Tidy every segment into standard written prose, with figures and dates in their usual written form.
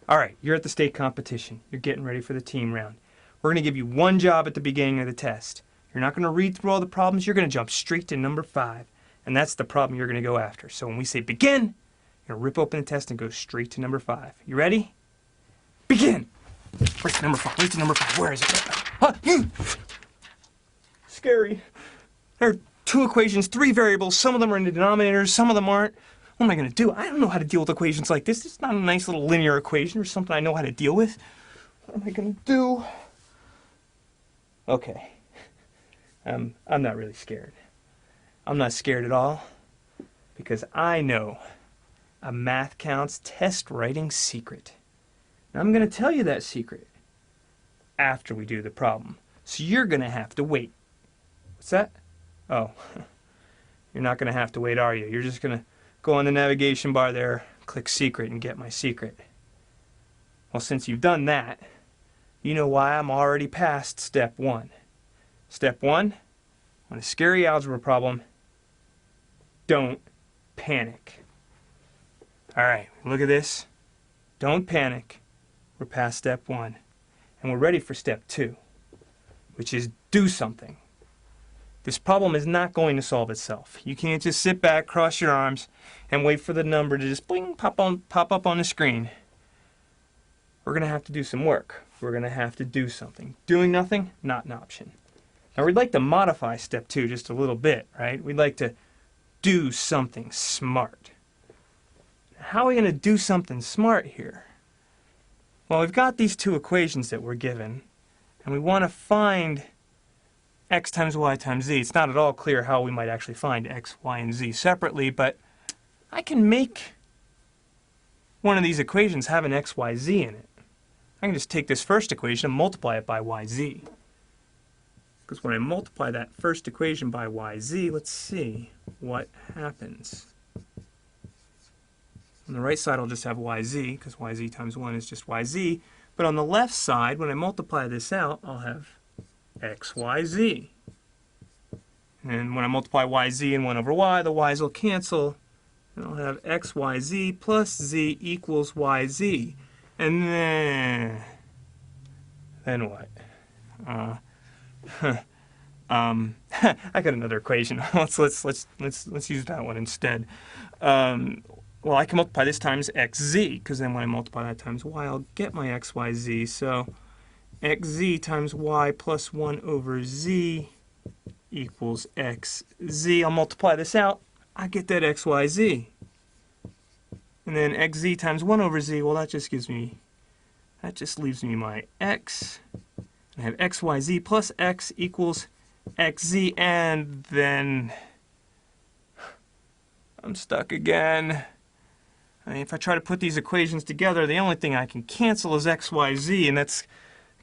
All right, you're at the state competition. You're getting ready for the team round. We're going to give you one job at the beginning of the test. You're not going to read through all the problems. You're going to jump straight to number 5. And that's the problem you're going to go after. So when we say begin, you're going to rip open the test and go straight to number 5. You ready? Begin! Where's number 5? Where's number 5? Where is it? Scary. There are 2 equations, 3 variables. Some of them are in the denominators, some of them aren't. What am I going to do? I don't know how to deal with equations like this. It's not a nice little linear equation or something I know how to deal with. What am I going to do? Okay. I'm not really scared. I'm not scared at all because I know a Math Counts test writing secret. And I'm going to tell you that secret after we do the problem. So you're going to have to wait. What's that? Oh, you're not going to have to wait, are you? You're just going to go on the navigation bar there, click secret, and get my secret. Well, since you've done that, you know why I'm already past step 1. Step 1, on a scary algebra problem, don't panic. All right, look at this. Don't panic. We're past step 1. And we're ready for step 2, which is do something. This problem is not going to solve itself. You can't just sit back, cross your arms, and wait for the number to just bling, pop up on the screen. We're going to have to do some work. We're going to have to do something. Doing nothing, not an option. Now we'd like to modify step 2 just a little bit, right? We'd like to do something smart. How are we going to do something smart here? Well, we've got these 2 equations that we're given, and we want to find x times y times z. It's not at all clear how we might actually find x, y, and z separately, but I can make one of these equations have an x, y, z in it. I can just take this first equation and multiply it by yz. Because when I multiply that first equation by yz, let's see what happens. On the right side I'll just have yz, because yz times 1 is just yz. But on the left side, when I multiply this out, I'll have xyz. And when I multiply yz and 1 over y, the y's will cancel. And I'll have xyz plus z equals yz. And then what? I got another equation. let's use that one instead. Well, I can multiply this times xz, because then when I multiply that times y, I'll get my xyz. So xz times y plus 1 over z equals xz. I'll multiply this out. I get that xyz. And then xz times 1 over z, well, that just leaves me my x. I have xyz plus x equals xz, and then I'm stuck again. I mean, if I try to put these equations together, the only thing I can cancel is xyz, and that's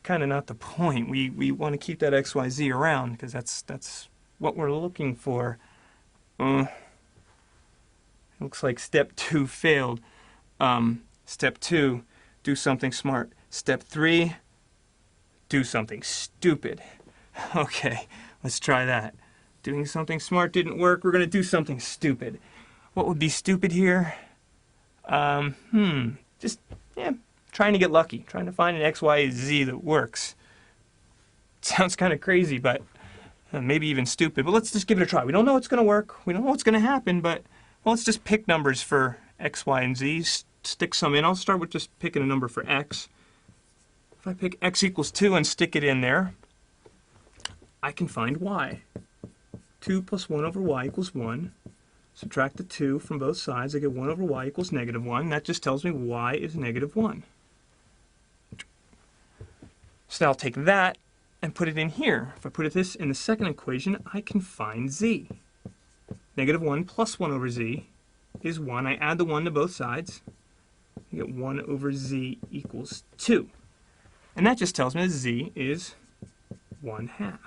kind of not the point. We want to keep that xyz around because that's what we're looking for. Looks like step 2 failed. Step 2, do something smart. Step 3, do something stupid. Okay, let's try that. Doing something smart didn't work. We're going to do something stupid. What would be stupid here? Just trying to get lucky. Trying to find an x, y, z that works. Sounds kind of crazy, but maybe even stupid. But let's just give it a try. We don't know what's going to work. We don't know what's going to happen, but well, let's just pick numbers for x, y, and z. Stick some in. I'll start with just picking a number for x. If I pick x equals 2 and stick it in there, I can find y. 2 plus 1 over y equals 1. Subtract the 2 from both sides. I get 1 over y equals negative 1. That just tells me y is negative 1. So now I'll take that and put it in here. If I put this in the second equation, I can find z. Negative 1 plus 1 over z is 1. I add the 1 to both sides. I get 1 over z equals 2. And that just tells me that z is 1/2.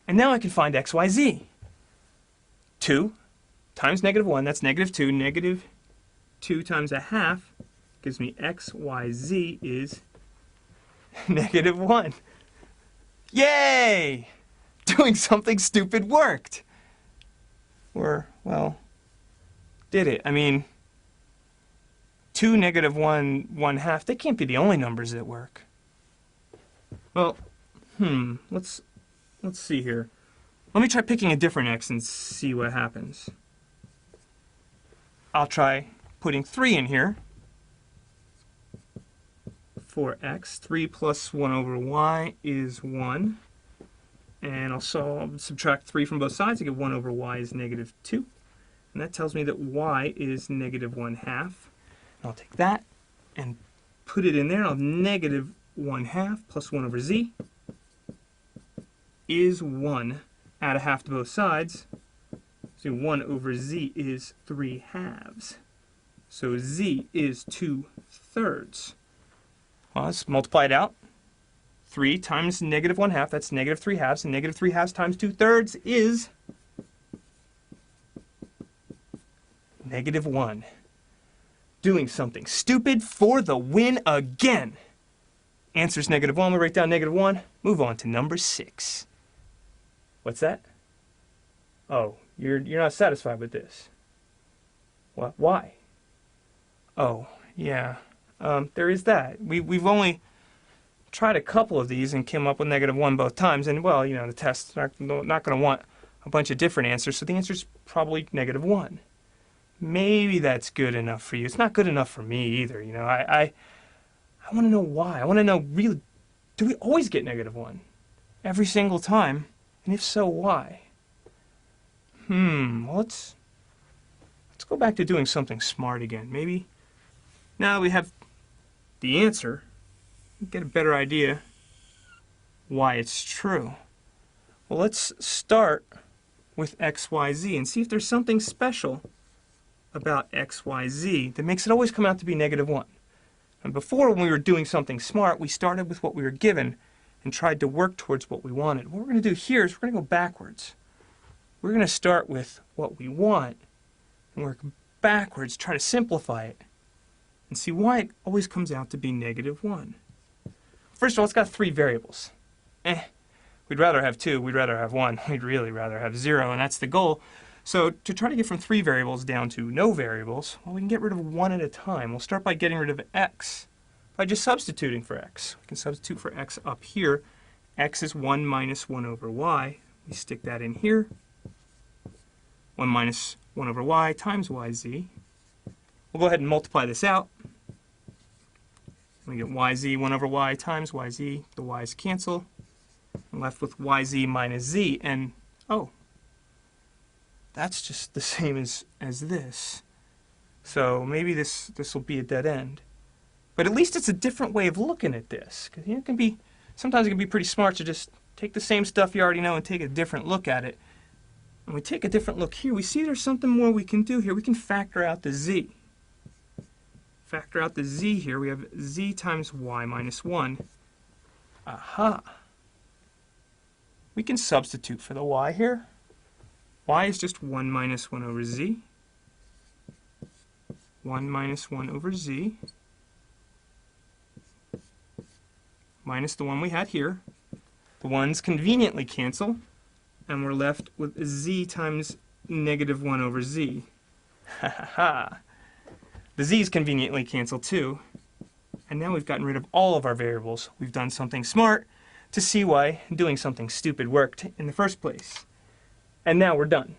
And now I can find x, y, z. 2 times negative 1, that's negative 2. Negative 2 times 1/2 gives me x, y, z is negative 1. Yay! Doing something stupid worked. Or, well, did it? I mean, 2, negative 1, 1/2, they can't be the only numbers that work. Well, let's see here. Let me try picking a different x and see what happens. I'll try putting 3 in here for x. 3 plus 1 over y is 1. And I'll subtract 3 from both sides to get 1 over y is negative 2. And that tells me that y is negative 1/2. I'll take that and put it in there. I'll have negative 1/2 plus 1 over z is 1. Add a half to both sides. So 1 over z is 3/2. So z is 2/3. Well, let's multiply it out. 3 times negative 1/2, that's negative 3/2. And negative 3/2 times 2/3 is negative 1. Doing something stupid for the win again. Answer's negative 1. We write down negative 1. Move on to number 6. What's that? Oh, you're not satisfied with this. What? Why? Oh, yeah. There is that. We've only tried a couple of these and came up with negative 1 both times. And, well, you know, the test's not going to want a bunch of different answers, so the answer's probably negative 1. Maybe that's good enough for you. It's not good enough for me either. You know, I want to know why. I want to know, really, do we always get negative 1? Every single time? And if so, why? Well, let's go back to doing something smart again. Maybe now that we have the answer, get a better idea why it's true. Well, let's start with x, y, z and see if there's something special about x, y, z that makes it always come out to be negative 1. And before, when we were doing something smart, we started with what we were given and tried to work towards what we wanted. What we're going to do here is we're going to go backwards. We're going to start with what we want and work backwards, try to simplify it, and see why it always comes out to be negative 1. First of all, it's got 3 variables. We'd rather have 2. We'd rather have 1. We'd really rather have 0, and that's the goal. So to try to get from 3 variables down to no variables, well, we can get rid of 1 at a time. We'll start by getting rid of x by just substituting for x. We can substitute for x up here. X is 1 minus 1 over y. We stick that in here. 1 minus 1 over y times yz. We'll go ahead and multiply this out. We get yz 1 over y times yz. The y's cancel. I'm left with yz minus z. And, oh, that's just the same as this. So maybe this will be a dead end. But at least it's a different way of looking at this. Because sometimes it can be pretty smart to just take the same stuff you already know and take a different look at it. When we take a different look here, we see there's something more we can do here. We can factor out the z. Factor out the z here. We have z times y minus 1. Aha! We can substitute for the y here. Y is just 1 minus 1 over z. 1 minus 1 over z. Minus the one we had here. The ones conveniently cancel. And we're left with z times negative 1 over z. Ha ha ha. The z's conveniently cancel too. And now we've gotten rid of all of our variables. We've done something smart to see why doing something stupid worked in the first place. And now we're done.